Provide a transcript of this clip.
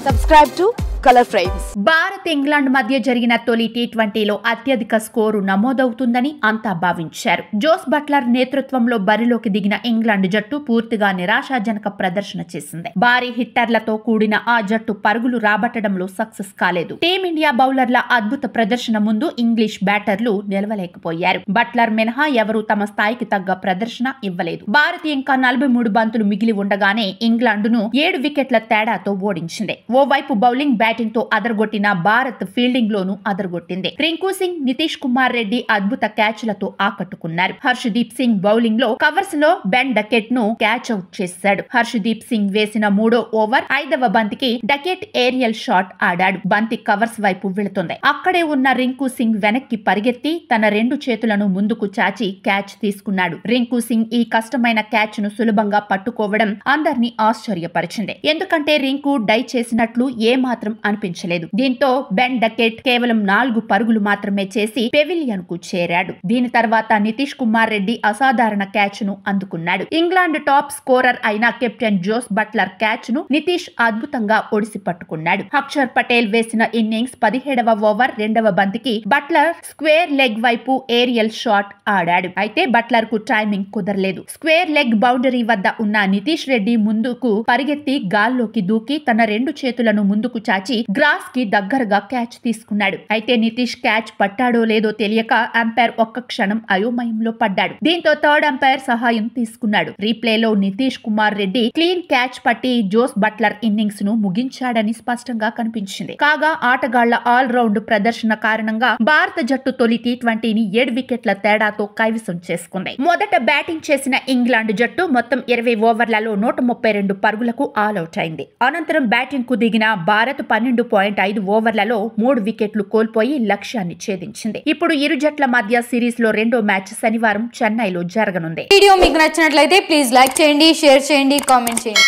Subscribe to Color Frames. Bharat England మధ్య జరిగిన తొలి టీ20లో అత్యధిక స్కోరు నమోదవుతుందని అంతా భావించారు. జోస్ బట్లర్ నేతృత్వంలో బరిలోకి దిగిన ఇంగ్లాండ్ జట్టు పూర్తిగా నిరాశాజనక ప్రదర్శన చేసింది. భారీ హిట్టర్లతో కూడిన ఆ జట్టు పరుగులు రాబట్టడంలో సక్సెస్ కాలేదు. టీమిండియా బౌలర్ల అద్భుత ప్రదర్శన ముందు ఇంగ్లీష్ బ్యాటర్లు నిలవలేకపోయారు. బట్లర్ మినహా ఎవరూ తమ స్థాయికి తగ్గ ప్రదర్శన ఇవ్వలేదు. భారత్ ఇంకా 43 బంతులు మిగిలి ఉండగానే ఇంగ్లాండ్ను 7 వికెట్ల తేడాతో ఓడించింది. ఓవైపు బౌలింగ్ బ్యాటింగ్ తో అదరగొట్టిన భారత్ ఫీల్డింగ్ లోనూ అదరగొట్టింది. రింకు సింగ్, నితీష్ కుమార్ రెడ్డి అద్భుత క్యాచ్లతో ఆకట్టుకున్నారు. హర్షదీప్ సింగ్ బౌలింగ్ లో కవర్స్ లో బెన్ డకెట్ ను క్యాచ్ అవుట్ చేశాడు. హర్షదీప్ సింగ్ వేసిన 3వ ఓవర్ 5వ బంతికి డకెట్ ఏరియల్ షాట్ ఆడాడు. బంతి కవర్స్ వైపు వెళుతుంది. అక్కడే ఉన్న రింకు సింగ్ వెనక్కి పరిగెత్తి తన 2 చేతులను ముందుకు చాచి క్యాచ్ తీసుకున్నాడు. రింకు సింగ్ ఈ కష్టమైన క్యాచ్ ను సులభంగా పట్టుకోవడం అందరినీ ఆశ్చర్యపరిచింది. ఎందుకంటే రింకు డై చేసినట్లు ఏ మాత్రం అనిపించలేదు. దీంతో బెన్ డకెట్ కేవలం 4 పరుగులు మాత్రమే చేసి పెవిలియన్ కు చేరాడు. దీని తర్వాత నితీష్ కుమార్ రెడ్డి అసాధారణ క్యాచ్ ను అందుకున్నాడు. ఇంగ్లాండ్ టాప్ స్కోరర్ అయిన కెప్టెన్ జోస్ బట్లర్ క్యాచ్ ను నితీష్ అద్భుతంగా ఒడిసి పట్టుకున్నాడు. అక్షర్ పటేల్ వేసిన ఇన్నింగ్స్ 17వ ఓవర్ 2వ బంతికి బట్లర్ స్క్వేర్ లెగ్ వైపు ఏరియల్ షాట్ ఆడాడు. అయితే బట్లర్ కు టైమింగ్ కుదరలేదు. స్క్వేర్ లెగ్ బౌండరీ వద్ద ఉన్న నితీష్ రెడ్డి ముందుకు పరిగెత్తి గాల్లోకి దూకి తన 2 చేతులను ముందుకు చాచి గ్రాస్ కి దగ్గరగా క్యాచ్ తీసుకున్నాడు. అయితే నితీష్ క్యాచ్ పట్టాడో లేదో తెలియక అంపైర్ ఒక్క క్షణం అయోమయంలో పడ్డాడు. దీంతో థర్డ్ అంపైర్ సహాయం తీసుకున్నాడు. రీప్లేలో నితీష్ కుమార్ రెడ్డి క్లీన్ క్యాచ్ పట్టి జోస్ బట్లర్ ఇన్నింగ్స్ ను ముగించాడని స్పష్టంగా కనిపించింది. కాగా ఆటగాళ్ల ఆల్ రౌండ్ ప్రదర్శన కారణంగా భారత జట్టు తొలి టీ20ని 7 వికెట్ల తేడాతో కైవసం చేసుకుంది. మొదట బ్యాటింగ్ చేసిన ఇంగ్లాండ్ జట్టు మొత్తం 20 ఓవర్లలో 132 పరుగులకు ఆల్అౌట్ అయింది. అనంతరం బ్యాటింగ్ కు దిగిన భారత్ 12.5 ఓవర్లలో 3 వికెట్లు కోల్పోయి లక్ష్యాన్ని ఛేదించింది. ఇప్పుడు ఇరు జట్ల మధ్య సిరీస్ లో 2వ మ్యాచ్ శనివారం చెన్నైలో జరగనుంది. వీడియో మీకు నచ్చినట్లయితే ప్లీజ్ లైక్ చేయండి, షేర్ చేయండి, కామెంట్ చేయండి.